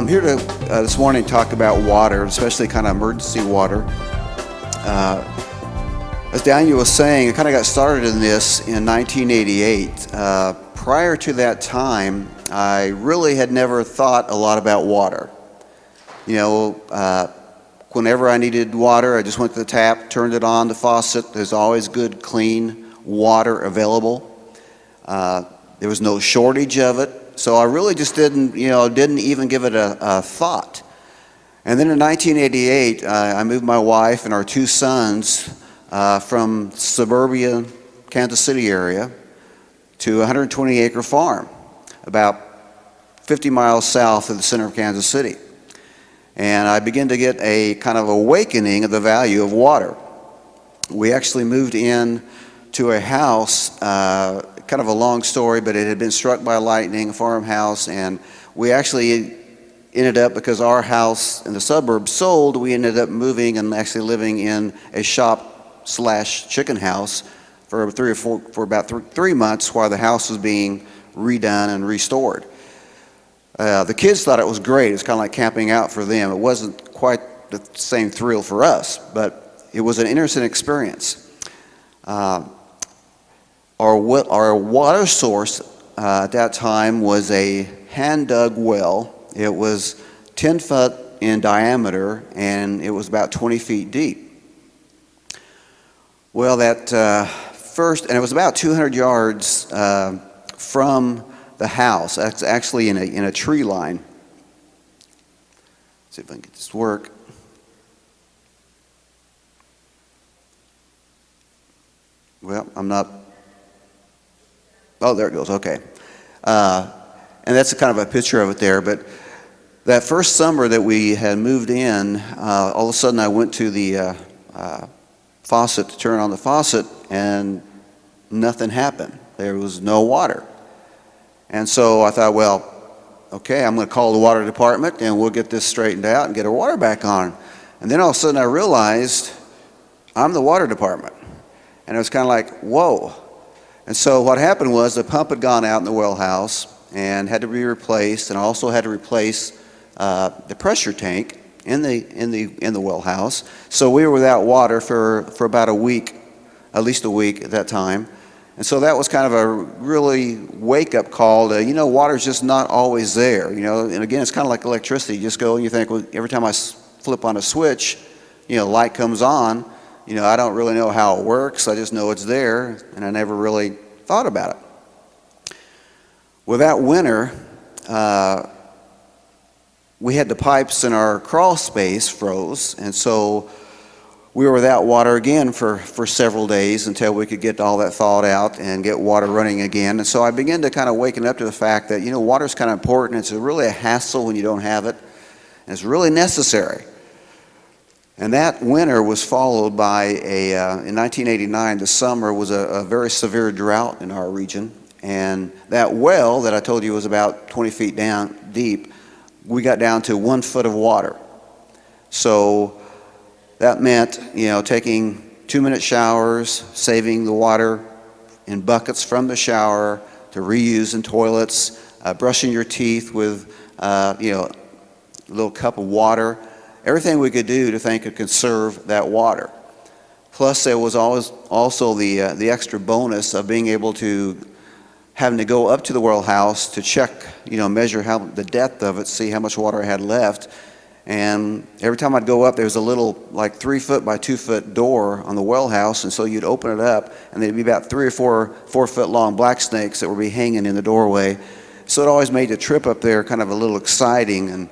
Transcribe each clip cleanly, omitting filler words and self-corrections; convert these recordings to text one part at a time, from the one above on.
I'm here to this morning talk about water, especially kind of emergency water. As Daniel was saying, I kind of got started in this in 1988. Prior to that time, I really had never thought a lot about water. Whenever I needed water, I just went to the tap, turned it on, the faucet. There's always good, clean water available. There was no shortage of it. So I really just didn't even give it a thought. And then in 1988, I moved my wife and our two sons from suburbia Kansas City area to a 120-acre farm, about 50 miles south of the center of Kansas City. And I began to get a kind of awakening of the value of water. We actually moved in to a house, kind of a long story, but it had been struck by lightning, a farmhouse, and we actually ended up, because our house in the suburbs sold, we ended up moving and actually living in a shop/chicken house for about 3 months while the house was being redone and restored. The kids thought it was great. It was kind of like camping out for them. It wasn't quite the same thrill for us, but it was an interesting experience. Our water source at that time was a hand-dug well. It was 10 foot in diameter, and it was about 20 feet deep. Well, that and it was about 200 yards from the house. That's actually in a tree line. Let's see if I can get this to work. Well, I'm not. Oh, there it goes. Okay. And that's kind of a picture of it there. But that first summer that we had moved in, all of a sudden I went to the faucet to turn on the faucet, and nothing happened. There was no water. And so I thought, well, okay, I'm going to call the water department and we'll get this straightened out and get our water back on. And then all of a sudden I realized I'm the water department. And it was kind of like, whoa. And so what happened was the pump had gone out in the well house and had to be replaced, and also had to replace the pressure tank in the well house. So we were without water for about a week, at least a week at that time. And so that was kind of a really wake-up call to, water's just not always there. And again, it's kind of like electricity. You just go and you think, well, every time I flip on a switch, light comes on. I don't really know how it works. I just know it's there, and I never really thought about it. Well, that winter, we had the pipes in our crawl space froze, and so we were without water again for several days until we could get all that thawed out and get water running again. And so I began to kind of waken up to the fact that, water's kind of important. It's really a hassle when you don't have it, and it's really necessary. And that winter was followed by in 1989, the summer was a very severe drought in our region. And that well that I told you was about 20 feet down deep, we got down to 1 foot of water. So that meant, taking 2-minute showers, saving the water in buckets from the shower to reuse in toilets, brushing your teeth with, a little cup of water. Everything we could do to think could conserve that water. Plus, there was always also the extra bonus of being able to having to go up to the well house to check, measure the depth of it, see how much water I had left. And every time I'd go up, there was a little, like 3 foot by 2 foot door on the well house, and so you'd open it up, and there'd be about 3 or 4 foot long black snakes that would be hanging in the doorway. So it always made the trip up there kind of a little exciting. And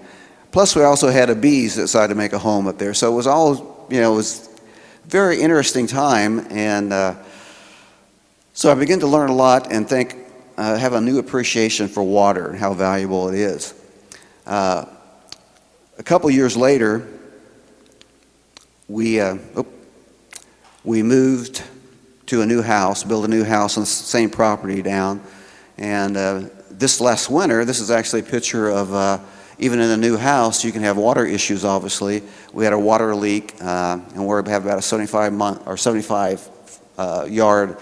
plus, we also had a bees that decided to make a home up there. So it was all, it was a very interesting time. And so I began to learn a lot and have a new appreciation for water and how valuable it is. A couple years later, we moved to a new house, built a new house on the same property down. And this last winter, this is actually a picture of even in a new house, you can have water issues, obviously. We had a water leak, and we have about a 75 yard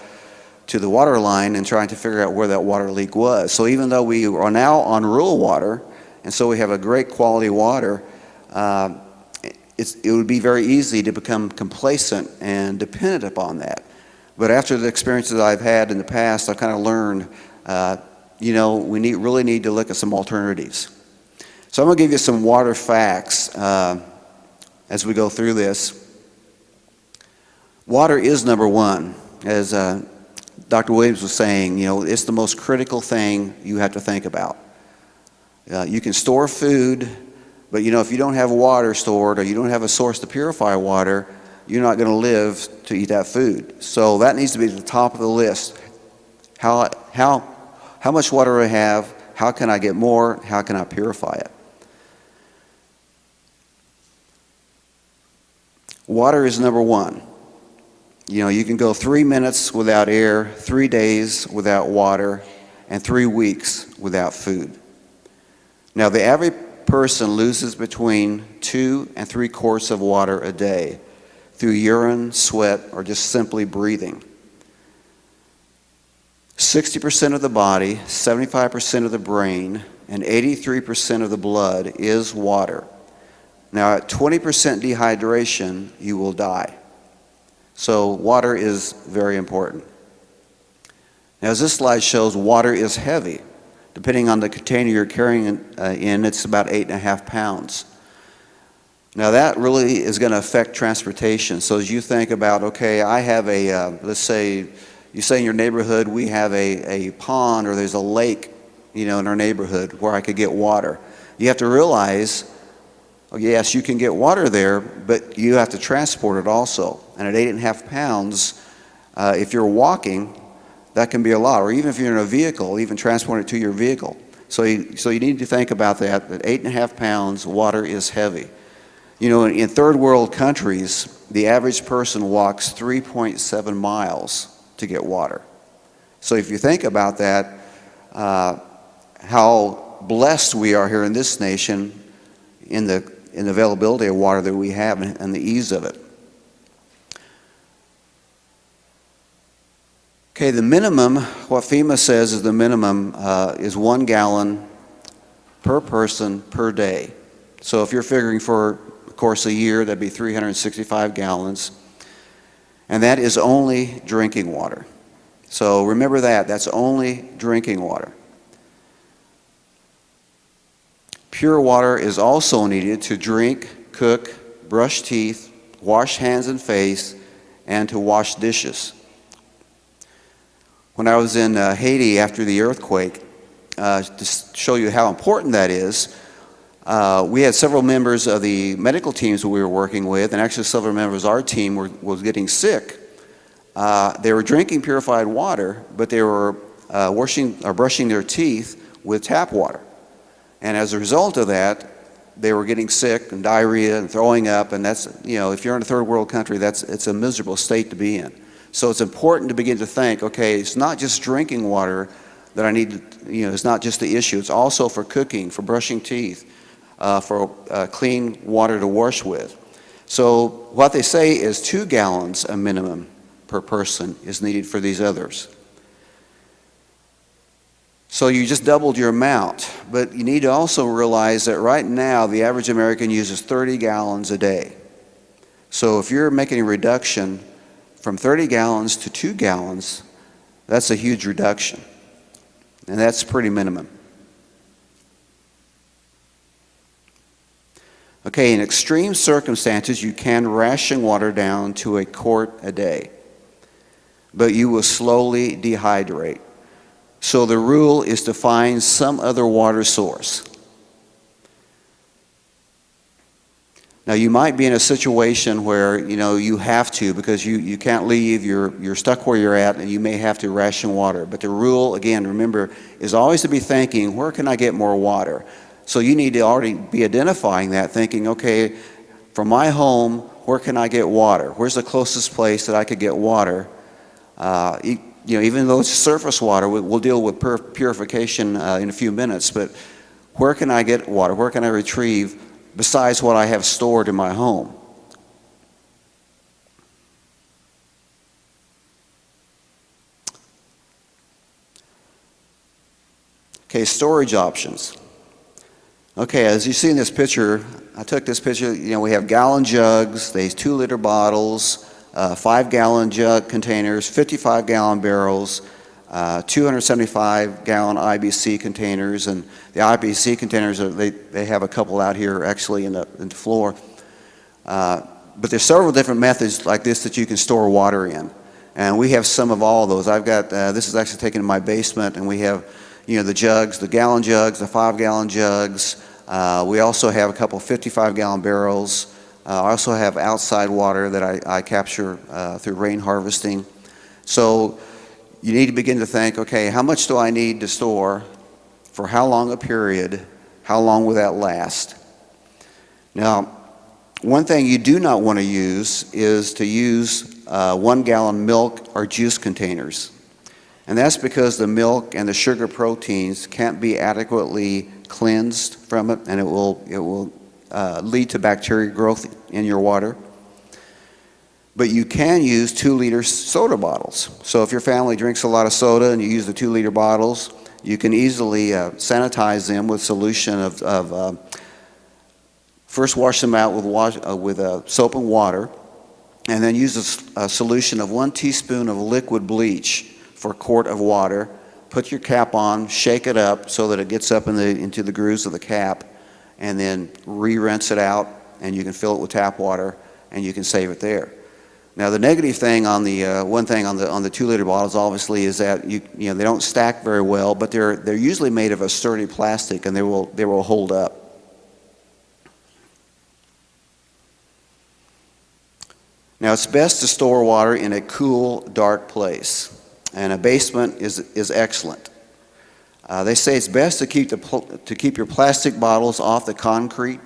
to the water line and trying to figure out where that water leak was. So even though we are now on rural water and so we have a great quality water, it would be very easy to become complacent and dependent upon that. But after the experiences I've had in the past, I've kind of learned, we really need to look at some alternatives. So I'm going to give you some water facts as we go through this. Water is number one. As Dr. Williams was saying, it's the most critical thing you have to think about. You can store food, but if you don't have water stored or you don't have a source to purify water, you're not going to live to eat that food. So that needs to be at the top of the list. How much water do I have? How can I get more? How can I purify it? Water is number one. You can go 3 minutes without air, 3 days without water, and 3 weeks without food. Now, the average person loses between 2 and 3 quarts of water a day through urine, sweat, or just simply breathing. 60% of the body, 75% of the brain, and 83% of the blood is water. Now, at 20% dehydration, you will die. So water is very important. Now, as this slide shows, water is heavy. Depending on the container you're carrying in, it's about 8.5 pounds. Now, that really is going to affect transportation. So as you think about, okay, I have let's say, you say in your neighborhood, we have a pond or there's a lake, in our neighborhood where I could get water. You have to realize, yes, you can get water there, but you have to transport it also. And at 8.5 pounds, if you're walking, that can be a lot. Or even if you're in a vehicle, even transport it to your vehicle. So you need to think about that 8.5 pounds, water is heavy. In third world countries, the average person walks 3.7 miles to get water. So if you think about that, how blessed we are here in this nation in the availability of water that we have and the ease of it. Okay, the minimum, what FEMA says is the minimum is 1 gallon per person per day. So if you're figuring for, of course, a year, that'd be 365 gallons. And that is only drinking water. So remember that's only drinking water. Pure water is also needed to drink, cook, brush teeth, wash hands and face, and to wash dishes. When I was in Haiti after the earthquake, to show you how important that is, we had several members of the medical teams that we were working with, and actually several members of our team was getting sick. They were drinking purified water, but they were washing or brushing their teeth with tap water. And as a result of that, they were getting sick and diarrhea and throwing up, and that's, if you're in a third world country, it's a miserable state to be in. So it's important to begin to think, okay, it's not just drinking water that I need, it's not just the issue. It's also for cooking, for brushing teeth, for clean water to wash with. So what they say is 2 gallons a minimum per person is needed for these others. So you just doubled your amount, but you need to also realize that right now the average American uses 30 gallons a day. So if you're making a reduction from 30 gallons to 2 gallons, that's a huge reduction. And that's pretty minimum. Okay, in extreme circumstances, you can ration water down to 1 quart a day, but you will slowly dehydrate. So the rule is to find some other water source. Now you might be in a situation where you have to, because you can't leave, you're stuck where you're at, and you may have to ration water. But the rule, again, remember, is always to be thinking, where can I get more water? So you need to already be identifying that, thinking, okay, from my home, where can I get water? Where's the closest place that I could get water? Even though it's surface water, we'll deal with purification in a few minutes, but where can I get water? Where can I retrieve besides what I have stored in my home? Okay, storage options. Okay, as you see in this picture, I took this picture, we have gallon jugs, these 2-liter bottles, 5-gallon jug containers, 55-gallon barrels, 275-gallon IBC containers, and the IBC containers, they have a couple out here actually in the floor. But there's several different methods like this that you can store water in. And we have some of all those. I've got, this is actually taken in my basement, and we have, the jugs, the gallon jugs, the 5-gallon jugs. We also have a couple 55-gallon barrels. I also have outside water that I capture through rain harvesting. So you need to begin to think, okay, how much do I need to store? For how long a period? How long will that last? Now, one thing you do not want to use is to use 1-gallon milk or juice containers. And that's because the milk and the sugar proteins can't be adequately cleansed from it, and it will lead to bacteria growth in your water. But you can use 2-liter soda bottles. So if your family drinks a lot of soda and you use the 2-liter bottles, you can easily sanitize them with solution of first wash them out with soap and water, and then use a solution of 1 teaspoon of liquid bleach for a quart of water. Put your cap on, shake it up so that it gets up into the grooves of the cap, and then re-rinse it out, and you can fill it with tap water, and you can save it there. Now the negative thing on the one thing on the 2-liter bottles obviously is that they don't stack very well, but they're usually made of a sturdy plastic, and they will hold up. Now it's best to store water in a cool, dark place, and a basement is excellent. They say it's best to keep your plastic bottles off the concrete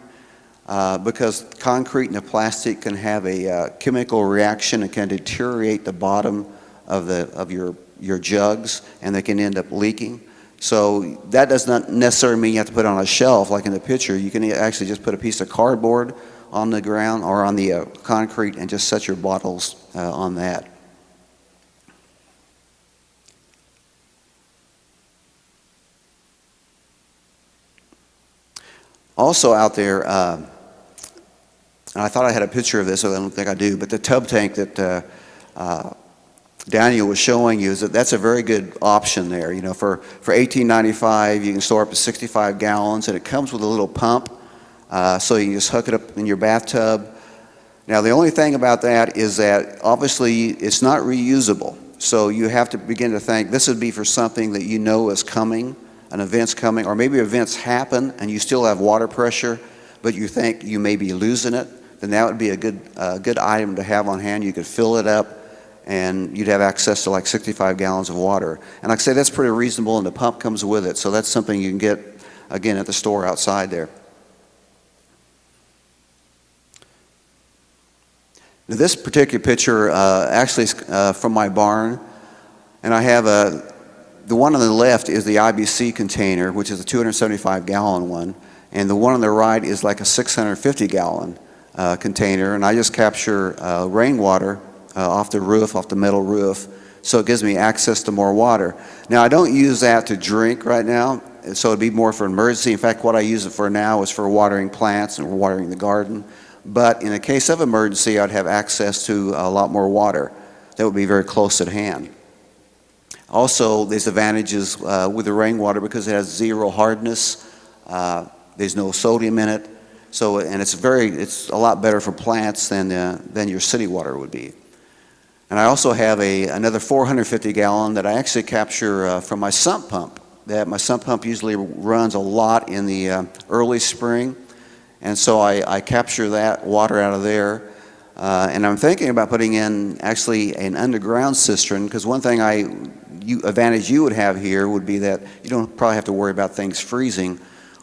because concrete and the plastic can have a chemical reaction and can deteriorate the bottom of your jugs, and they can end up leaking. So that does not necessarily mean you have to put it on a shelf like in the picture. You can actually just put a piece of cardboard on the ground or on the concrete and just set your bottles on that. Also out there, and I thought I had a picture of this, so I don't think I do, but the tub tank that Daniel was showing you, that's a very good option there. For $18.95, you can store up to 65 gallons, and it comes with a little pump, so you can just hook it up in your bathtub. Now, the only thing about that is that obviously it's not reusable, so you have to begin to think this would be for something that you know is coming, an event's coming, or maybe events happen and you still have water pressure, but you think you may be losing it. Then that would be a good item to have on hand. You could fill it up, and you'd have access to like 65 gallons of water. And like I say, that's pretty reasonable, and the pump comes with it, so that's something you can get, again, at the store outside there. Now, this particular picture actually is from my barn, and I have the one on the left is the IBC container, which is a 275-gallon one, and the one on the right is like a 650-gallon container, and I just capture rainwater off the roof, off the metal roof, so it gives me access to more water. Now, I don't use that to drink right now, so it'd be more for emergency. In fact, what I use it for now is for watering plants and watering the garden. But in a case of emergency, I'd have access to a lot more water that would be very close at hand. Also, there's advantages with the rainwater because it has zero hardness. There's no sodium in it. So, and it's a lot better for plants than your city water would be. And I also have another 450-gallon that I actually capture from my sump pump. My sump pump usually runs a lot in the early spring, and so I capture that water out of there. And I'm thinking about putting in actually an underground cistern, because one thing advantage you would have here would be that you don't probably have to worry about things freezing,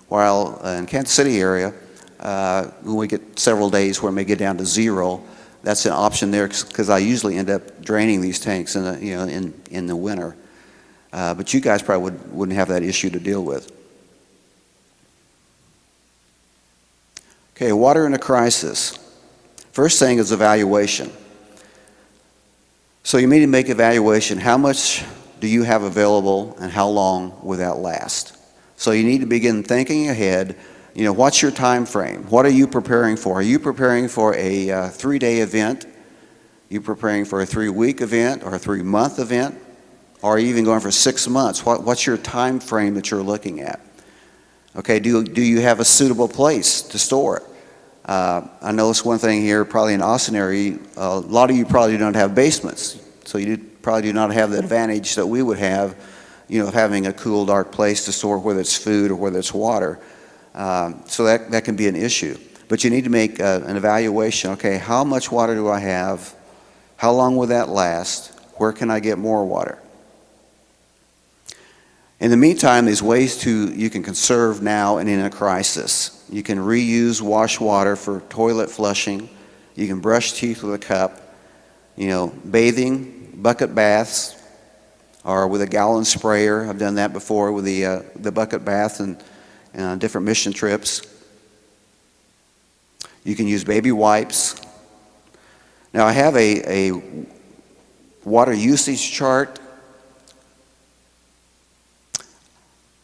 while in Kansas City area, when we get several days where it may get down to zero, that's an option there because I usually end up draining these tanks in the winter. But you guys probably wouldn't have that issue to deal with. Okay, water in a crisis. First thing is evaluation. So you need to make evaluation. How much do you have available and how long will that last? So you need to begin thinking ahead, what's your time frame? What are you preparing for? Are you preparing for a 3-day event? Are you preparing for a 3-week event or a 3-month event? Or are you even going for 6 months? What's your time frame that you're looking at? Okay, do you have a suitable place to store it? I know it's one thing here, probably in Austin area, a lot of you probably don't have basements, so you probably do not have the advantage that we would have, of having a cool, dark place to store, whether it's food or whether it's water. So that can be an issue. But you need to make an evaluation. Okay, how much water do I have? How long will that last? Where can I get more water? In the meantime, there's ways you can conserve now and in a crisis. You can reuse wash water for toilet flushing. You can brush teeth with a cup. Bathing, bucket baths, or with a gallon sprayer. I've done that before with the bucket bath and different mission trips. You can use baby wipes. Now I have a water usage chart.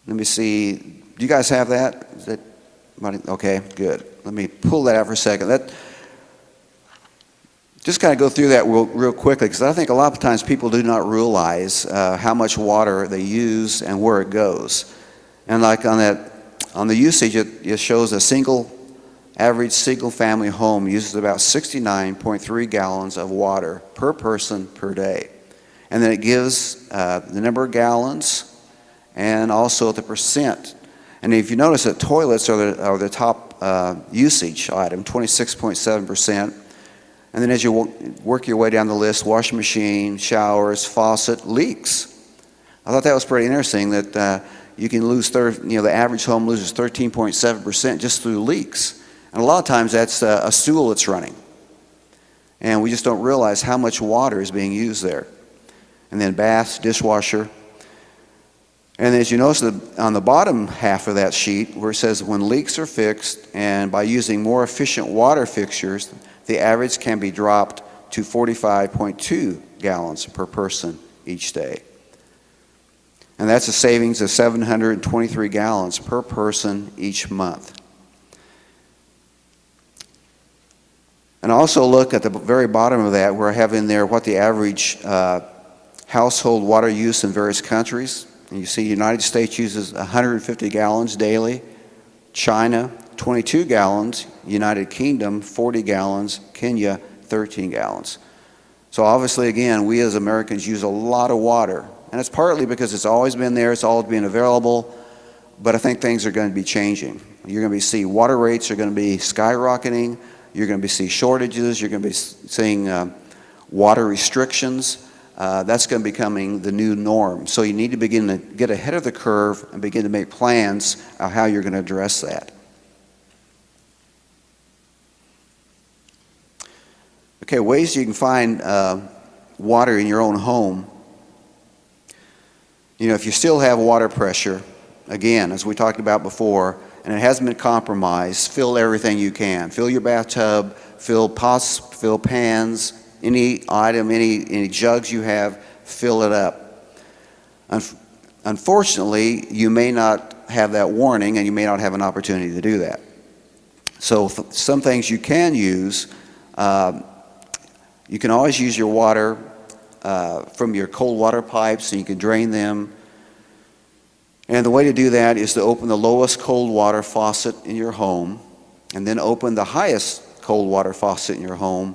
Let me see. Do you guys have that? Is that okay? Good. Let me pull that out for a second. Just kind of go through that real quickly, because I think a lot of times people do not realize how much water they use and where it goes. And like on the usage, it shows average single family home uses about 69.3 gallons of water per person per day. And then it gives the number of gallons and also the percent. And if you notice that toilets are the top usage item, 26.7%. And then as you work your way down the list, washing machine, showers, faucet, leaks. I thought that was pretty interesting that you can lose, the average home loses 13.7% just through leaks. And a lot of times that's a stool that's running. And we just don't realize how much water is being used there. And then baths, dishwasher. And as you notice on the bottom half of that sheet where it says when leaks are fixed and by using more efficient water fixtures, the average can be dropped to 45.2 gallons per person each day. And that's a savings of 723 gallons per person each month. And also look at the very bottom of that where I have in there what the average household water use in various countries. And you see United States uses 150 gallons daily, China 22 gallons, United Kingdom 40 gallons, Kenya 13 gallons. So obviously again, we as Americans use a lot of water. And it's partly because it's always been there, it's always been available, but I think things are going to be changing. You're going to see water rates are going to be skyrocketing, you're going to see shortages, you're going to be seeing water restrictions. That's going to be becoming the new norm. So you need to begin to get ahead of the curve and begin to make plans of how you're going to address that. Okay, ways you can find water in your own home. If you still have water pressure, again, as we talked about before, and it hasn't been compromised, fill everything you can. Fill your bathtub, fill pots, fill pans, any item, any jugs you have, fill it up. Unfortunately, you may not have that warning and you may not have an opportunity to do that. So some things you can use, you can always use your water from your cold water pipes and you can drain them. And the way to do that is to open the lowest cold water faucet in your home and then open the highest cold water faucet in your home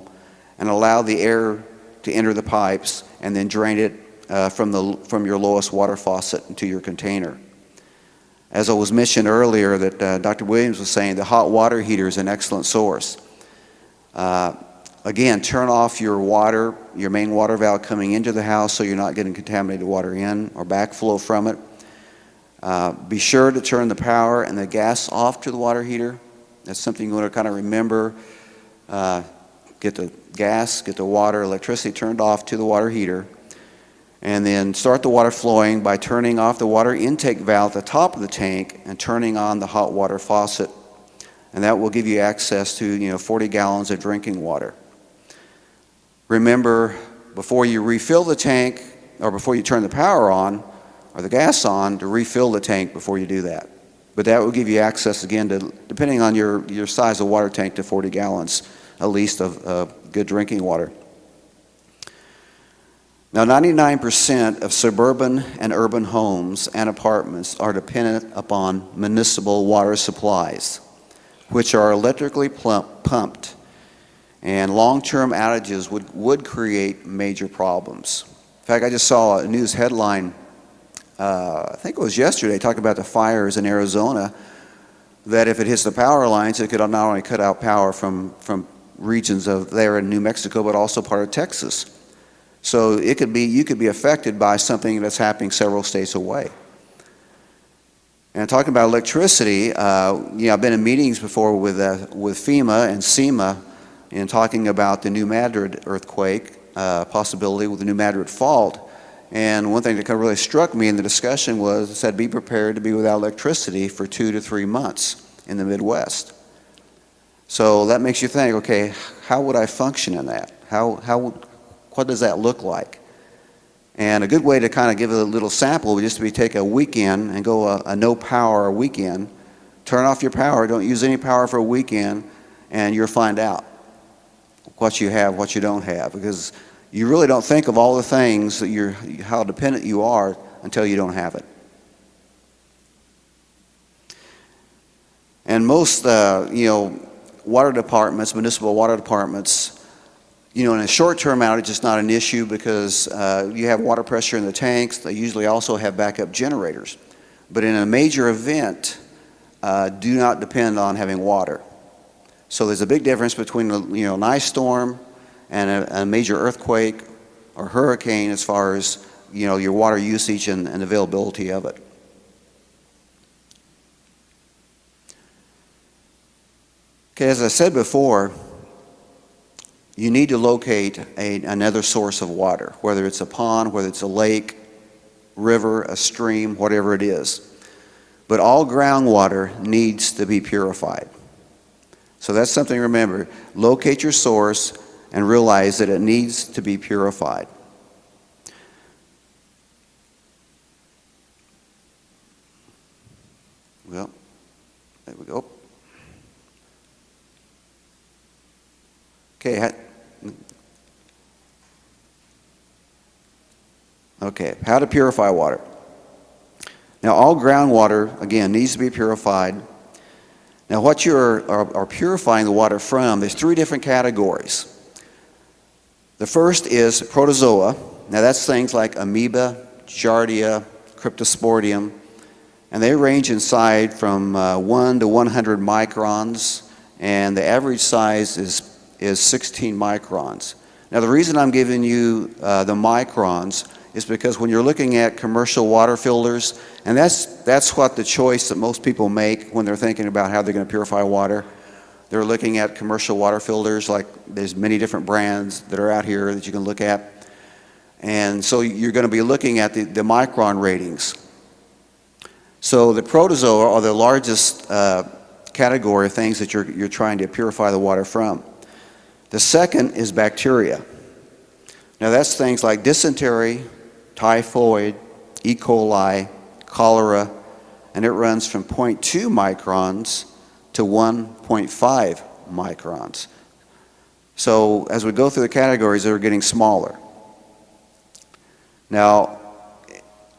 and allow the air to enter the pipes and then drain it from your lowest water faucet into your container. As I was mentioned earlier that Dr. Williams was saying, the hot water heater is an excellent source. Again, turn off your main water valve coming into the house so you're not getting contaminated water in or backflow from it. Be sure to turn the power and the gas off to the water heater. That's something you want to kind of remember. Get the gas, get the water, electricity turned off to the water heater. And then start the water flowing by turning off the water intake valve at the top of the tank and turning on the hot water faucet. And that will give you access to 40 gallons of drinking water. Remember, before you refill the tank or before you turn the power on or the gas on, to refill the tank before you do that. But that will give you access again to, depending on your size of water tank, to 40 gallons at least of good drinking water. Now, 99% of suburban and urban homes and apartments are dependent upon municipal water supplies, which are electrically pumped, and long-term outages would create major problems. In fact, I just saw a news headline, I think it was yesterday, talking about the fires in Arizona, that if it hits the power lines, it could not only cut out power from regions of there in New Mexico, but also part of Texas. So you could be affected by something that's happening several states away. And talking about electricity, I've been in meetings before with FEMA and SEMA in talking about the New Madrid earthquake, possibility with the New Madrid fault. And one thing that kind of really struck me in the discussion was it said be prepared to be without electricity for 2 to 3 months in the Midwest. So that makes you think, okay, how would I function in that? What does that look like? And a good way to kind of give a little sample would just be take a weekend and go a no power weekend, turn off your power, don't use any power for a weekend, and you'll find out what you have, what you don't have, because you really don't think of all the things that how dependent you are until you don't have it. And most, water departments, municipal water departments, in a short-term outage, it's not an issue because you have water pressure in the tanks. They usually also have backup generators. But in a major event, do not depend on having water. So there's a big difference between an ice storm and a major earthquake or hurricane as far as your water usage and availability of it. Okay, as I said before, you need to locate another source of water, whether it's a pond, whether it's a lake, river, a stream, whatever it is. But all groundwater needs to be purified. So that's something to remember. Locate your source and realize that it needs to be purified. Well, there we go. Okay, how to purify water. Now, all groundwater, again, needs to be purified. Now, what you are purifying the water from, there's 3 different categories. The first is protozoa. Now, that's things like amoeba, giardia, cryptosporidium, and they range in size from 1 to 100 microns, and the average size is 16 microns. Now, the reason I'm giving you the microns is because when you're looking at commercial water filters, and that's what the choice that most people make when they're thinking about how they're going to purify water. They're looking at commercial water filters, like there's many different brands that are out here that you can look at. And so you're going to be looking at the micron ratings. So the protozoa are the largest category of things that you're trying to purify the water from. The second is bacteria. Now that's things like dysentery, typhoid, E. coli, cholera, and it runs from 0.2 microns to 1.5 microns. So as we go through the categories, they're getting smaller. Now,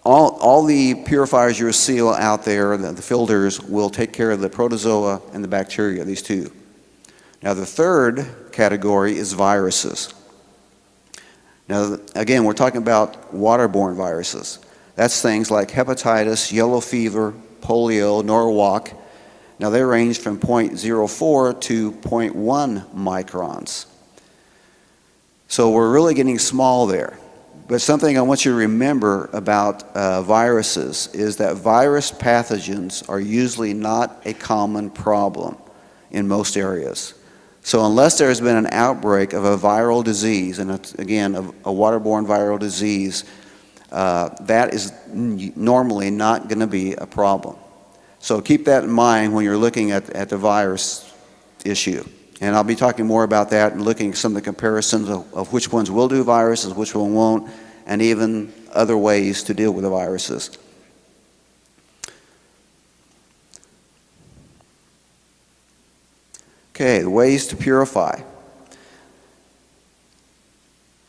all the purifiers you'll see out there, the filters, will take care of the protozoa and the bacteria, these 2. Now, the third category is viruses. Now, again, we're talking about waterborne viruses. That's things like hepatitis, yellow fever, polio, Norwalk. Now, they range from 0.04 to 0.1 microns. So we're really getting small there. But something I want you to remember about viruses is that virus pathogens are usually not a common problem in most areas. So unless there's been an outbreak of a viral disease, and it's, again, a waterborne viral disease, that is normally not going to be a problem. So keep that in mind when you're looking at the virus issue. And I'll be talking more about that and looking at some of the comparisons of which ones will do viruses, which one won't, and even other ways to deal with the viruses. Okay, the ways to purify.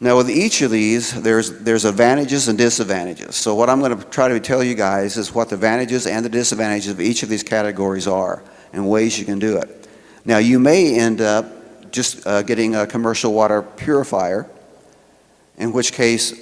Now with each of these, there's advantages and disadvantages. So what I'm going to try to tell you guys is what the advantages and the disadvantages of each of these categories are and ways you can do it. Now you may end up just getting a commercial water purifier, in which case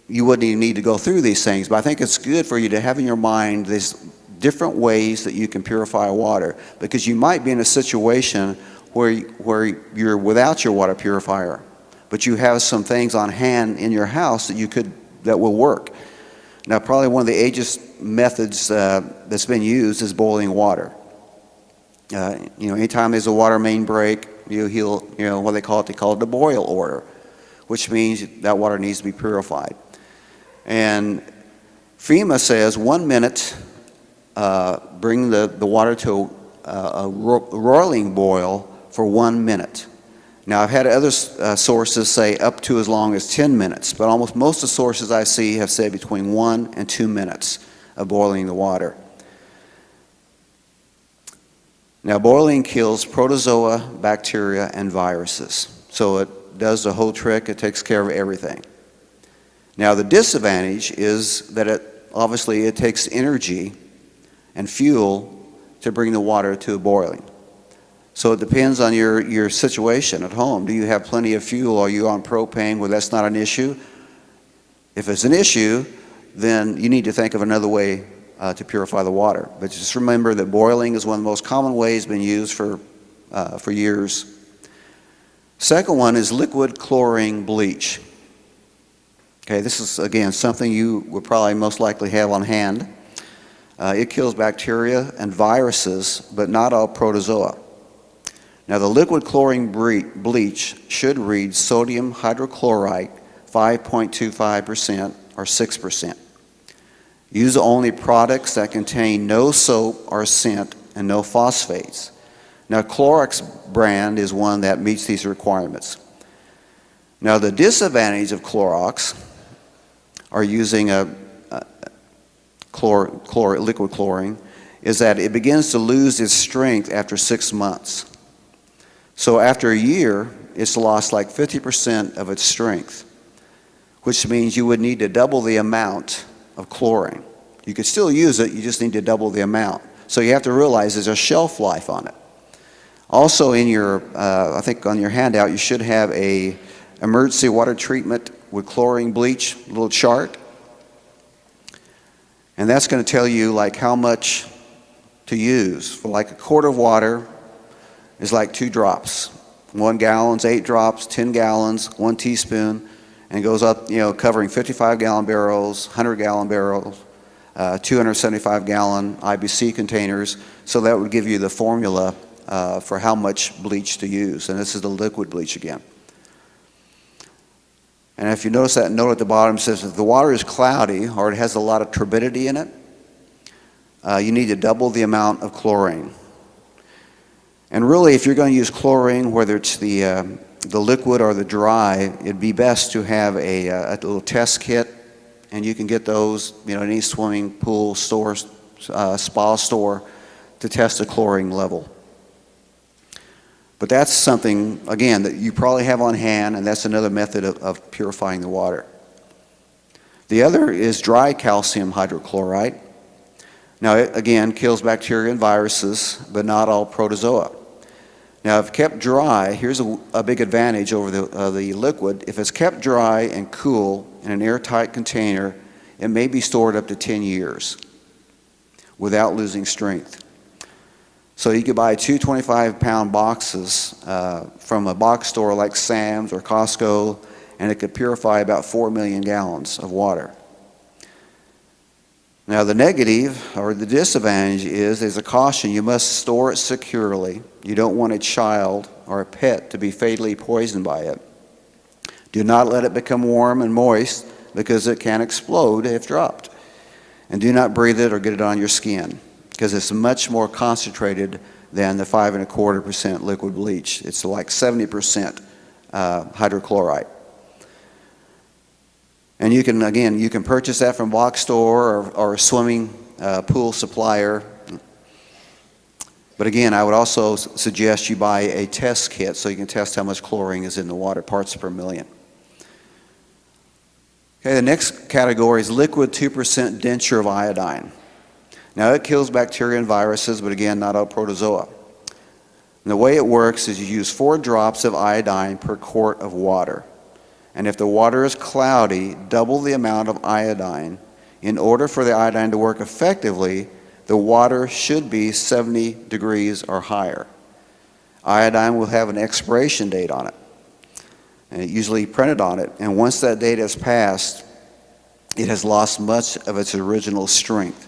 you wouldn't even need to go through these things. But I think it's good for you to have in your mind these different ways that you can purify water, because you might be in a situation where you're without your water purifier, but you have some things on hand in your house that will work. Now, probably one of the ageist methods that's been used is boiling water. Anytime there's a water main break, what they call it a boil order, which means that water needs to be purified. And FEMA says 1 minute, bring the water to a roiling boil for 1 minute. Now, I've had other sources say up to as long as 10 minutes, but almost most of the sources I see have said between 1 and 2 minutes of boiling the water. Now, boiling kills protozoa, bacteria, and viruses. So it does the whole trick. It takes care of everything. Now, the disadvantage is that it takes energy and fuel to bring the water to a boiling. So it depends on your situation at home. Do you have plenty of fuel? Are you on propane where that's not an issue? If it's an issue, then you need to think of another way to purify the water. But just remember that boiling is one of the most common ways been used for years. Second one is liquid chlorine bleach. Okay, this is again something you would probably most likely have on hand. It kills bacteria and viruses, but not all protozoa. Now, the liquid chlorine bleach should read sodium hydrochloride 5.25% or 6%. Use only products that contain no soap or scent and no phosphates. Now, Clorox brand is one that meets these requirements. Now, the disadvantage of Clorox or using liquid chlorine is that it begins to lose its strength after 6 months. So after a year, it's lost like 50% of its strength, which means you would need to double the amount of chlorine. You could still use it, you just need to double the amount. So you have to realize there's a shelf life on it. Also in I think on your handout, you should have a emergency water treatment with chlorine bleach, little chart. And that's going to tell you like how much to use. For like a quart of water is like 2 drops. 1 gallon's 8 drops, 10 gallons, 1 teaspoon, and it goes up, covering 55-gallon barrels, 100-gallon barrels, 275-gallon IBC containers. So that would give you the formula for how much bleach to use. And this is the liquid bleach again. And if you notice that note at the bottom, it says if the water is cloudy or it has a lot of turbidity in it, you need to double the amount of chlorine. And really, if you're going to use chlorine, whether it's the liquid or the dry, it'd be best to have a little test kit, and you can get those, in any swimming pool store, spa store, to test the chlorine level. But that's something, again, that you probably have on hand, and that's another method of purifying the water. The other is dry calcium hydrochloride. Now, it, again, kills bacteria and viruses, but not all protozoa. Now, if kept dry, here's a big advantage over the liquid. If it's kept dry and cool in an airtight container, it may be stored up to 10 years without losing strength. So you could buy 2 25-pound boxes from a box store like Sam's or Costco, and it could purify about 4 million gallons of water. Now, the negative or the disadvantage is, there's a caution: you must store it securely. You don't want a child or a pet to be fatally poisoned by it. Do not let it become warm and moist, because it can explode if dropped. And do not breathe it or get it on your skin, because it's much more concentrated than the 5.25% liquid bleach. It's like 70% hydrochloride. And you can purchase that from box store or a swimming pool supplier. But again, I would also suggest you buy a test kit so you can test how much chlorine is in the water, parts per million. Okay, the next category is liquid 2% denture of iodine. Now it kills bacteria and viruses, but again, not all protozoa. And the way it works is you use 4 drops of iodine per quart of water. And if the water is cloudy, double the amount of iodine. In order for the iodine to work effectively, the water should be 70 degrees or higher. Iodine will have an expiration date on it, and it usually printed on it. And once that date has passed, it has lost much of its original strength.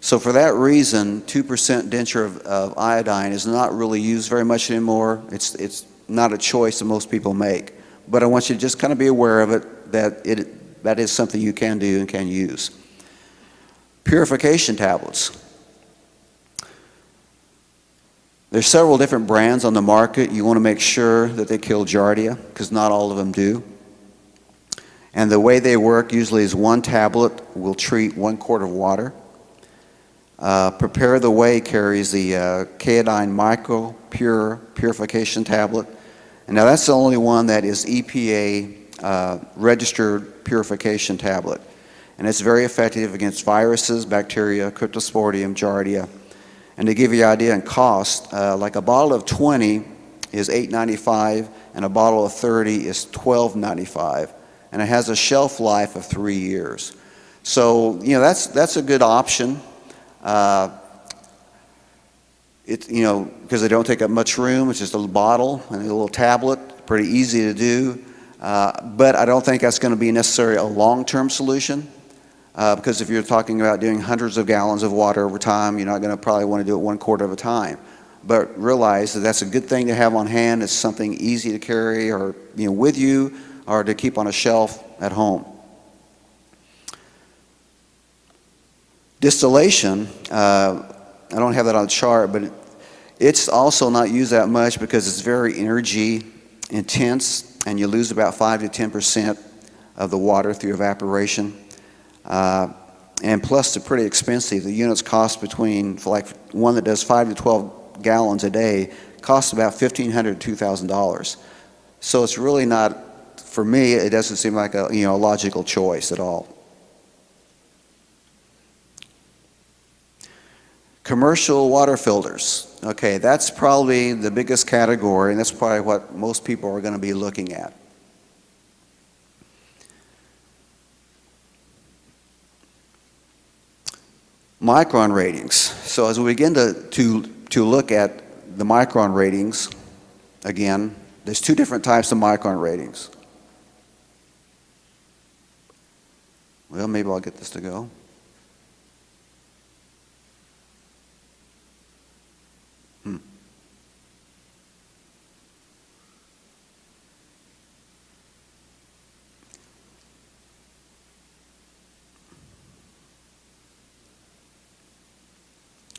So for that reason, 2% denture of iodine is not really used very much anymore. It's not a choice that most people make. But I want you to just kind of be aware of it, that is something you can do and can use. Purification tablets. There's several different brands on the market. You want to make sure that they kill Giardia, because not all of them do. And the way they work usually is 1 tablet will treat 1 quart of water. Prepare the Way carries the Kaodine Micro Pure Purification Tablet. And now that's the only one that is EPA registered purification tablet. And it's very effective against viruses, bacteria, Cryptosporidium, Giardia. And to give you an idea in cost, like a bottle of 20 is $8.95 and a bottle of 30 is $12.95. And it has a shelf life of 3 years. So, that's a good option. Because they don't take up much room. It's just a little bottle and a little tablet, pretty easy to do. But I don't think that's going to be necessarily a long-term solution, because if you're talking about doing hundreds of gallons of water over time, you're not going to probably want to do it 1 quart at a time. But realize that that's a good thing to have on hand. It's something easy to carry or with you, or to keep on a shelf at home. Distillation, I don't have that on the chart, but it's also not used that much because it's very energy intense, and you lose about 5 to 10% of the water through evaporation. And plus, they're pretty expensive. The units cost between, for like one that does 5 to 12 gallons a day, costs about $1,500 to $2,000. So it's really not, for me, it doesn't seem like a logical choice at all. Commercial water filters. Okay, that's probably the biggest category, and that's probably what most people are going to be looking at. Micron ratings. So as we begin to look at the micron ratings, again, there's 2 different types of micron ratings. Well, maybe I'll get this to go.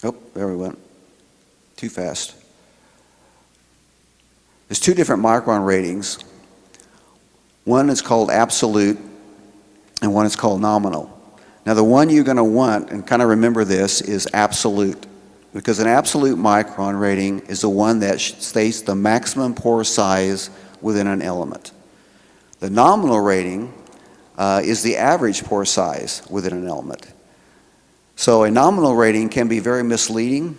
Oh, there we went. Too fast. There's 2 different micron ratings. One is called absolute, and one is called nominal. Now, the one you're going to want, and kind of remember this, is absolute, because an absolute micron rating is the one that states the maximum pore size within an element. The nominal rating is the average pore size within an element. So a nominal rating can be very misleading.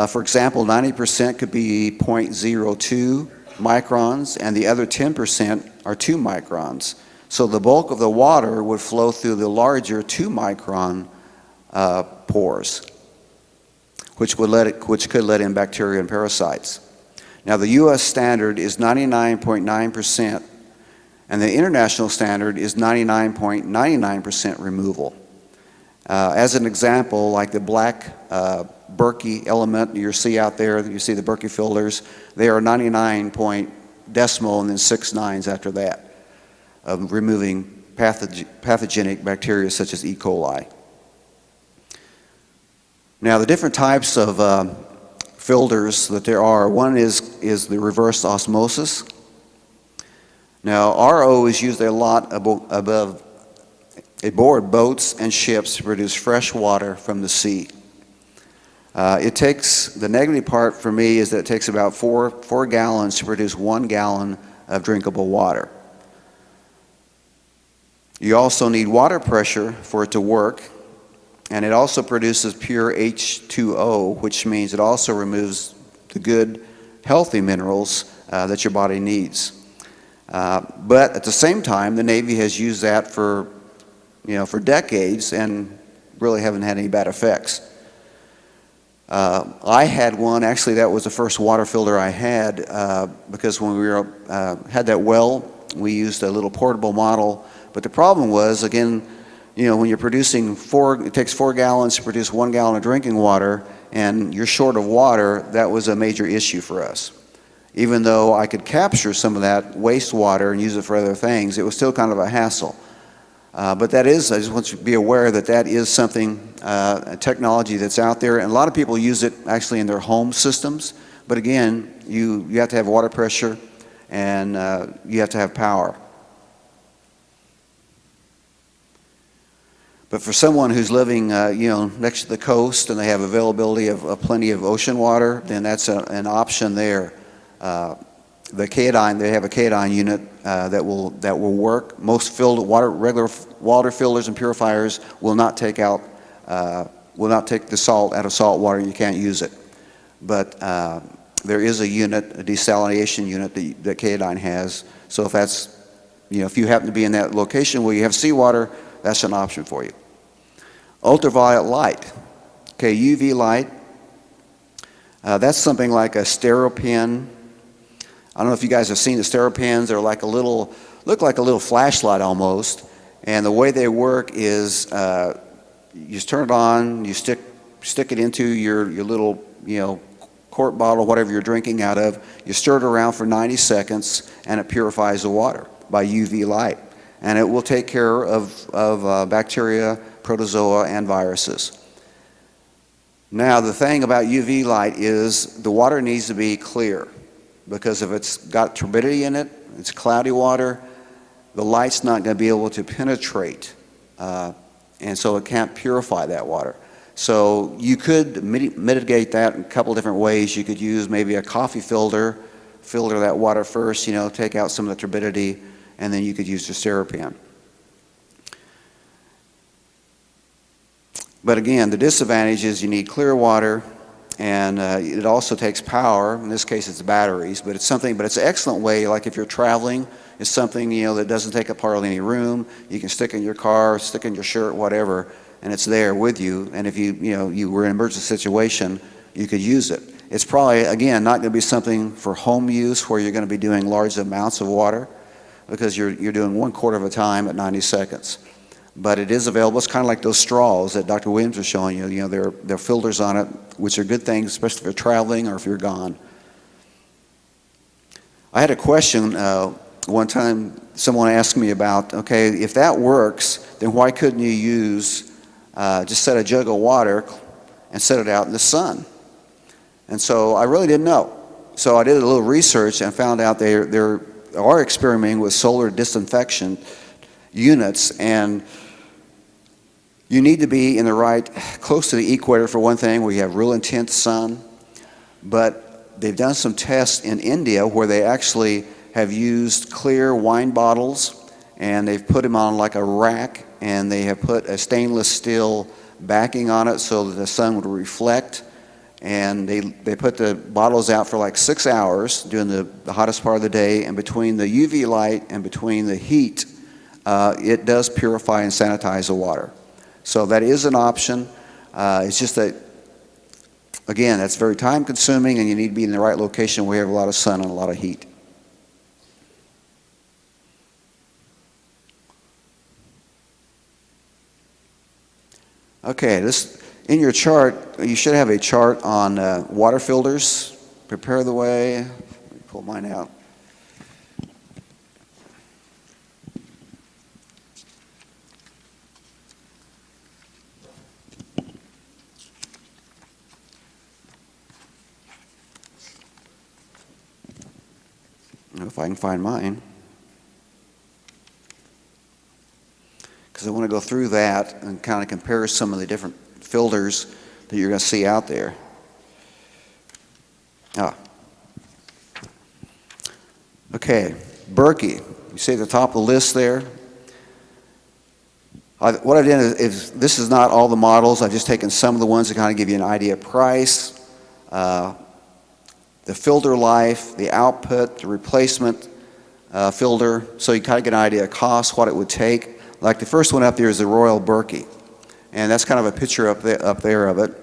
For example, 90% could be 0.02 microns, and the other 10% are 2 microns. So the bulk of the water would flow through the larger 2 micron pores, which could let in bacteria and parasites. Now, the U.S. standard is 99.9%, and the international standard is 99.99% removal. As an example, like the black Berkey element you see out there, you see the Berkey filters, they are 99 point decimal and then 6 nines after that, of removing pathogenic bacteria such as E. coli. Now, the different types of filters that there are, one is the reverse osmosis. Now, RO is used a lot aboard boats and ships to produce fresh water from the sea. The negative part for me is that it takes about four gallons to produce 1 gallon of drinkable water. You also need water pressure for it to work, and it also produces pure H2O, which means it also removes the good, healthy minerals that your body needs. But at the same time, the Navy has used that for decades and really haven't had any bad effects. I had one, actually that was the first water filter I had, because when we had that well, we used a little portable model. But the problem was, again, when you're producing it takes 4 gallons to produce 1 gallon of drinking water, and you're short of water, that was a major issue for us. Even though I could capture some of that wastewater and use it for other things, it was still kind of a hassle. But I just want you to be aware that is something, a technology that's out there, and a lot of people use it actually in their home systems. But again, you have to have water pressure, and you have to have power. But for someone who's living, next to the coast and they have availability of plenty of ocean water, then that's an option there. They have a Kaidon unit that will work. Most regular water filters and purifiers will not take the salt out of salt water. You can't use it. But there is a desalination unit that Kaidon has. So if you happen to be in that location where you have seawater, that's an option for you. Ultraviolet light, okay, UV light. That's something like a StereoPen. I don't know if you guys have seen the StereoPens. They're look like a little flashlight almost. And the way they work is you just turn it on, you stick it into your little quart bottle, whatever you're drinking out of. You stir it around for 90 seconds, and it purifies the water by UV light. And it will take care of bacteria, protozoa, and viruses. Now, the thing about UV light is the water needs to be clear, because if it's got turbidity in it, it's cloudy water, the light's not going to be able to penetrate, and so it can't purify that water. So you could mitigate that in a couple different ways. You could use maybe a coffee filter that water first, take out some of the turbidity, and then you could use the StereoPen. But again, the disadvantage is you need clear water, and it also takes power. In this case, it's batteries, but it's an excellent way, like if you're traveling, it's something, that doesn't take up hardly any room. You can stick in your car, stick in your shirt, whatever, and it's there with you. And if you were in an emergency situation, you could use it. It's probably, again, not going to be something for home use where you're going to be doing large amounts of water, because you're doing 1/4 of a time at 90 seconds. But it is available. It's kind of like those straws that Dr. Williams was showing you. There are filters on it, which are good things, especially if you're traveling or if you're gone. I had a question one time. Someone asked me about, okay, if that works, then why couldn't you just set a jug of water and set it out in the sun? And so I really didn't know. So I did a little research and found out they are experimenting with solar disinfection units, and you need to be close to the equator for one thing, where you have real intense sun. But they've done some tests in India where they actually have used clear wine bottles, and they've put them on like a rack, and they have put a stainless steel backing on it so that the sun would reflect. And they put the bottles out for like 6 hours during the hottest part of the day, and between the UV light and between the heat, it does purify and sanitize the water. So that is an option. It's just that, again, that's very time consuming, and you need to be in the right location where you have a lot of sun and a lot of heat. Okay, in your chart, you should have a chart on water filters. Prepare the way. Let me pull mine out. If I can find mine, because I want to go through that and kind of compare some of the different filters that you're going to see out there. Ah. Okay, Berkey. You see at the top of the list there? What I've done is this is not all the models. I've just taken some of the ones to kind of give you an idea of price, the filter life, the output, the replacement filter, so you kind of get an idea of cost, what it would take. Like the first one up there is the Royal Berkey, and that's kind of a picture up there of it.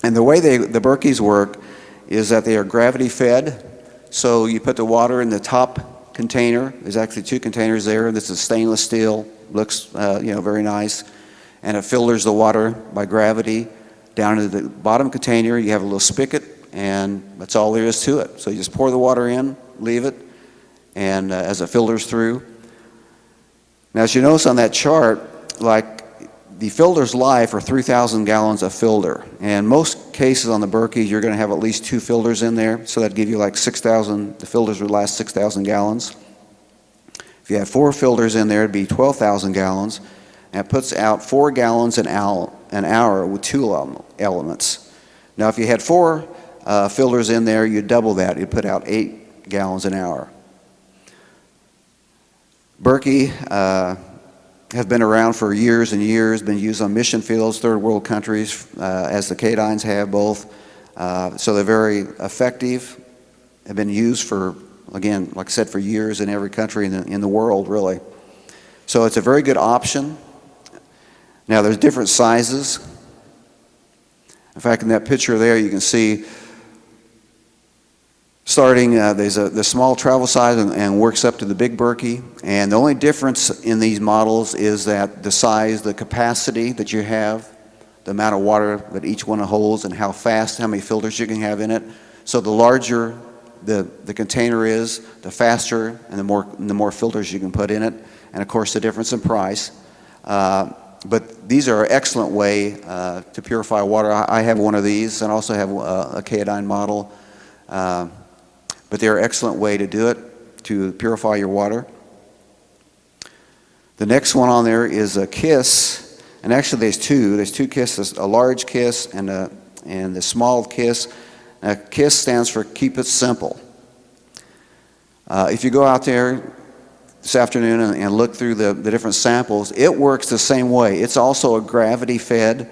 And the way the Berkeys work is that they are gravity fed, so you put the water in the top container. There's actually two containers there. This is stainless steel, looks very nice, and it filters the water by gravity down into the bottom container. You have a little spigot, and that's all there is to it. So you just pour the water in, leave it, and as it filters through. Now, as you notice on that chart, like the filter's life are 3,000 gallons of filter, and most cases on the Berkey, you're going to have at least two filters in there, so that'd give you like 6,000. The filters would last 6,000 gallons. If you have four filters in there, it'd be 12,000 gallons, and it puts out 4 gallons an hour with two elements. Now, if you had four filters in there, you'd double that. You'd put out 8 gallons an hour. Berkey have been around for years and years, been used on mission fields, third world countries, as the K-Dynes have both. So they're very effective, have been used for, again, like I said, for years in every country in the world, really. So it's a very good option. Now, there's different sizes. In fact, in that picture there, you can see starting, there's the small travel size and works up to the big Berkey. And the only difference in these models is that the size, the capacity that you have, the amount of water that each one holds, and how fast, how many filters you can have in it. So the larger the container is, the faster and the more filters you can put in it. And of course, the difference in price. But these are an excellent way to purify water. I have one of these, and also have a K-Dyne model. But they're an excellent way to do it, to purify your water. The next one on there is a KISS, and actually there's two. There's two KISSes, a large KISS and the small KISS. Now, KISS stands for Keep It Simple. If you go out there this afternoon and look through the different samples, it works the same way. It's also a gravity fed.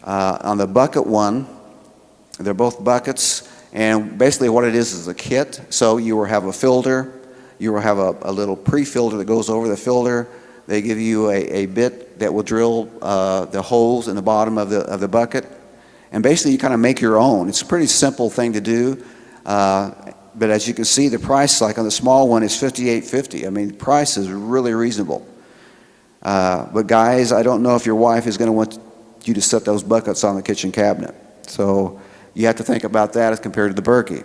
On the bucket one, they're both buckets. And basically what it is a kit. So you will have a filter, you will have a little pre-filter that goes over the filter. They give you a bit that will drill the holes in the bottom of the bucket. And basically you kind of make your own. It's a pretty simple thing to do. But as you can see, the price, like on the small one, is $58.50. I mean, the price is really reasonable. But guys, I don't know if your wife is going to want you to set those buckets on the kitchen cabinet. So you have to think about that as compared to the Berkey.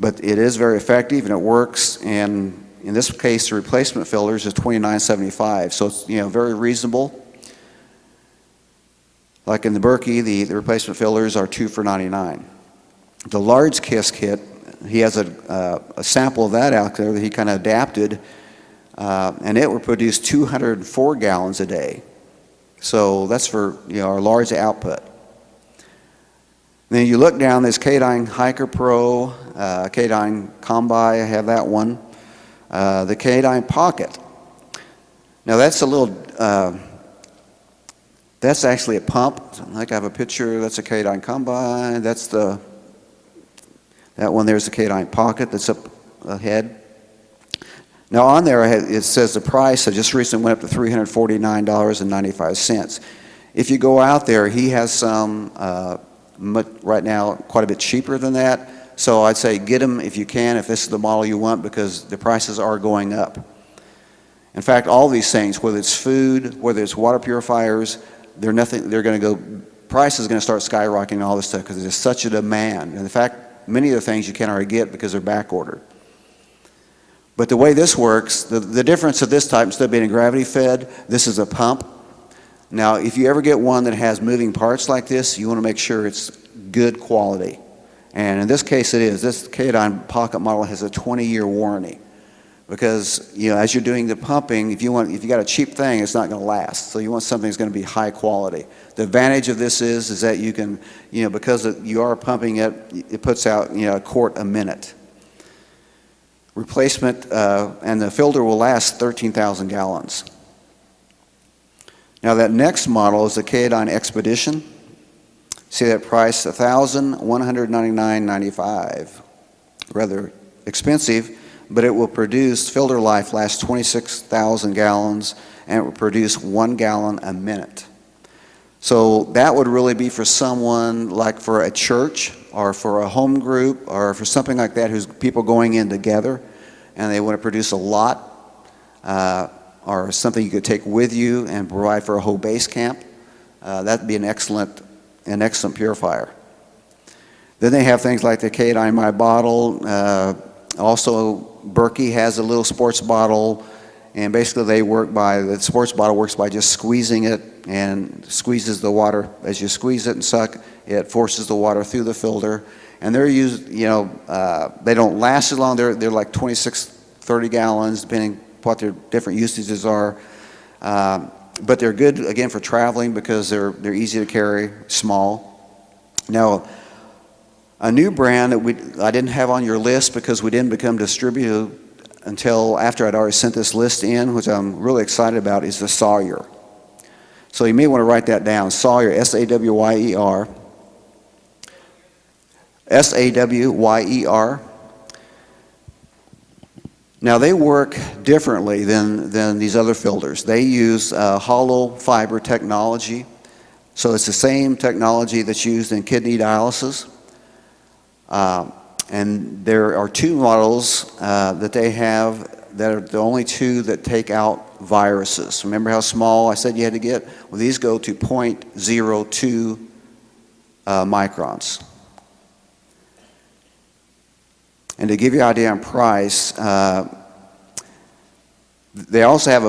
But it is very effective and it works, and in this case the replacement filters is $29.75, so it's very reasonable. Like in the Berkey, the replacement filters are 2 for $99. The large KISS kit, he has a sample of that out there that he kind of adapted, and it will produce 204 gallons a day. So that's for our large output. Then you look down, there's K-Dyne Hiker Pro, K-Dyne Combi, I have that one. The K-Dyne Pocket. Now that's a little, that's actually a pump. I think I have a picture, that's a K-Dyne Combi. That's that one there's the K-Dyne Pocket that's up ahead. Now on there it says the price, I just recently went up to $349.95. If you go out there, he has some, right now quite a bit cheaper than that, so I'd say get them if you can, if this is the model you want, because the prices are going up. In fact, all these things, whether it's food, whether it's water purifiers, price is going to start skyrocketing all this stuff because there's such a demand. And in fact, many of the things you can't already get because they're back ordered. But the way this works, the difference of this type, instead of being gravity fed, this is a pump. Now, if you ever get one that has moving parts like this, you want to make sure it's good quality. And in this case it is. This K-Dyne Pocket model has a 20-year warranty. because as you're doing the pumping, if you got a cheap thing, it's not going to last. So you want something that's going to be high quality. The advantage of this is that you can, because you are pumping it, it puts out a quart a minute. Replacement, and the filter will last 13,000 gallons. Now that next model is the Kaodine Expedition. See that price, $1,199.95. Rather expensive, but it will produce, filter life lasts 26,000 gallons, and it will produce 1 gallon a minute. So that would really be for someone like for a church or for a home group or for something like that, who's people going in together and they want to produce a lot, or something you could take with you and provide for a whole base camp. That'd be an excellent purifier. Then they have things like the Kaodine My Bottle. Also, Berkey has a little sports bottle, and basically the sports bottle works by just squeezing it, and squeezes the water. As you squeeze it and suck, it forces the water through the filter. And they're used, they don't last as long. They're like 26, 30 gallons, depending what their different usages are. But they're good, again, for traveling because they're easy to carry, small. Now, a new brand that I didn't have on your list because we didn't become distributed until after I'd already sent this list in, which I'm really excited about, is the Sawyer. So you may want to write that down. Sawyer, S-A-W-Y-E-R. S-A-W-Y-E-R. Now they work differently than these other filters. They use hollow fiber technology. So it's the same technology that's used in kidney dialysis. And there are two models that they have that are the only two that take out viruses. Remember how small I said you had to get? Well, these go to 0.02 microns. And to give you an idea on price, they also have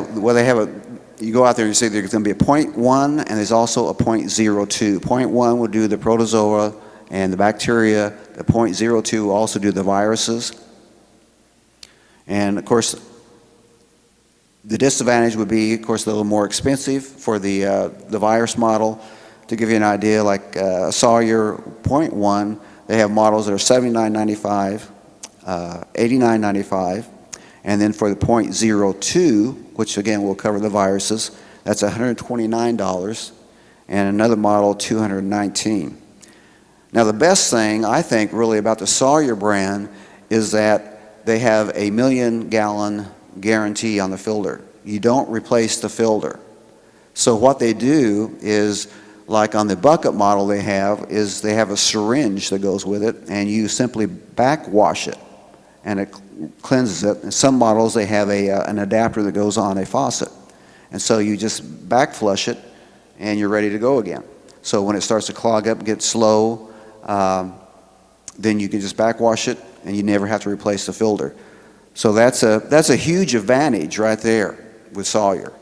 you go out there and you see there's going to be a 0.1 and there's also a 0.02. 0.1 will do the protozoa and the bacteria. The 0.02 will also do the viruses. And of course, the disadvantage would be, of course, a little more expensive for the virus model. To give you an idea, like Sawyer 0.1, they have models that are $79.95, $89.95, and then for the 0.02, which again will cover the viruses, that's $129, and another model $219. Now the best thing I think really about the Sawyer brand is that they have a 1,000,000-gallon guarantee on the filter. You don't replace the filter. So what they do is, like on the bucket model they have a syringe that goes with it, and you simply backwash it and it cleanses it. In some models they have an adapter that goes on a faucet, and so you just backflush it and you're ready to go again. So when it starts to clog up, get slow, then you can just backwash it and you never have to replace the filter. So that's a huge advantage right there with Sawyer.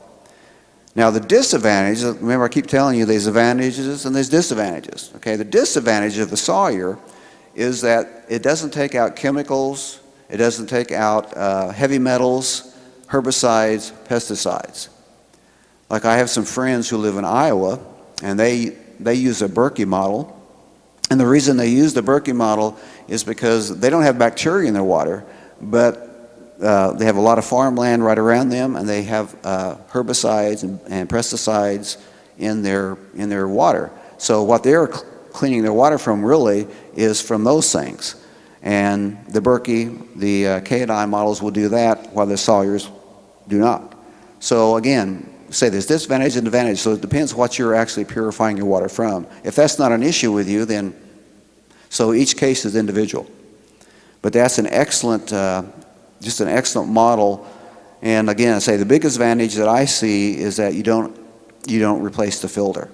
Now the disadvantage, remember I keep telling you there's advantages and there's disadvantages. Okay, the disadvantage of the Sawyer is that it doesn't take out chemicals, it doesn't take out heavy metals, herbicides, pesticides. Like I have some friends who live in Iowa, and they use a Berkey model. And the reason they use the Berkey model is because they don't have bacteria in their water, but they have a lot of farmland right around them, and they have herbicides and pesticides in their water. So what they're cleaning their water from really is from those things. And the Berkey, the Kaodine models will do that, while the Sawyers do not. So again, say there's disadvantage and advantage, so it depends what you're actually purifying your water from. If that's not an issue with you, then, so each case is individual. But that's an excellent, just an excellent model. And again, I say the biggest advantage that I see is that you don't replace the filter.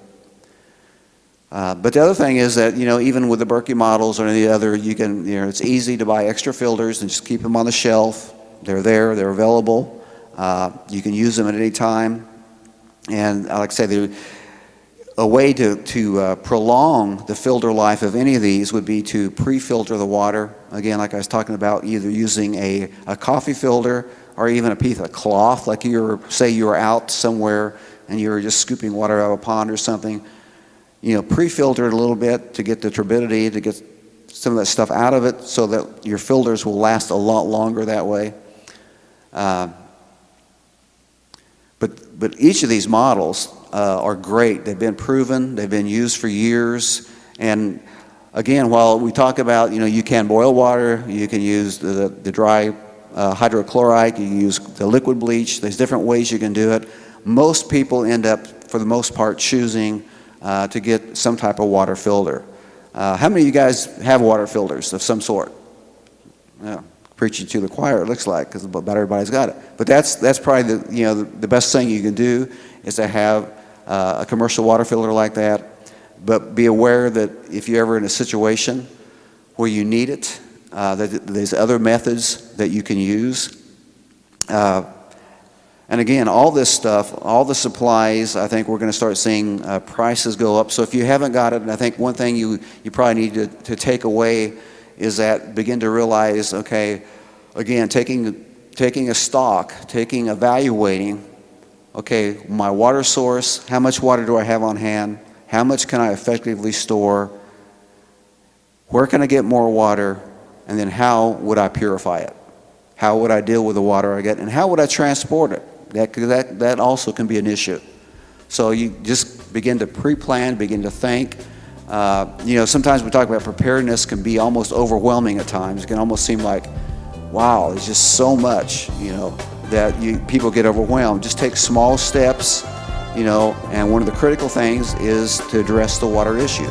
But the other thing is that, even with the Berkey models or any other, you can, it's easy to buy extra filters and just keep them on the shelf. They're there, they're available. You can use them at any time. And like I say, a way to prolong the filter life of any of these would be to pre-filter the water. Again, like I was talking about, either using a coffee filter or even a piece of cloth, like say you were out somewhere and you were just scooping water out of a pond or something, pre-filter it a little bit to get the turbidity, to get some of that stuff out of it so that your filters will last a lot longer that way. But each of these models are great. They've been proven, they've been used for years, and again, while we talk about, you can boil water, you can use the dry hydrochloride, you can use the liquid bleach, there's different ways you can do it. Most people end up, for the most part, choosing to get some type of water filter. How many of you guys have water filters of some sort? Yeah, preaching to the choir, it looks like, because about everybody's got it. But that's probably the best thing you can do is to have a commercial water filter like that. But be aware that if you're ever in a situation where you need it, that there's other methods that you can use. And again, all this stuff, all the supplies, I think we're going to start seeing prices go up. So if you haven't got it, and I think one thing you probably need to take away is that begin to realize, okay, again, taking a stock, evaluating, okay, my water source, how much water do I have on hand? How much can I effectively store? Where can I get more water? And then how would I purify it? How would I deal with the water I get? And how would I transport it? That also can be an issue. So you just begin to pre-plan, begin to think. Sometimes we talk about preparedness can be almost overwhelming at times. It can almost seem like, wow, it's just so much, that people get overwhelmed. Just take small steps, and one of the critical things is to address the water issue.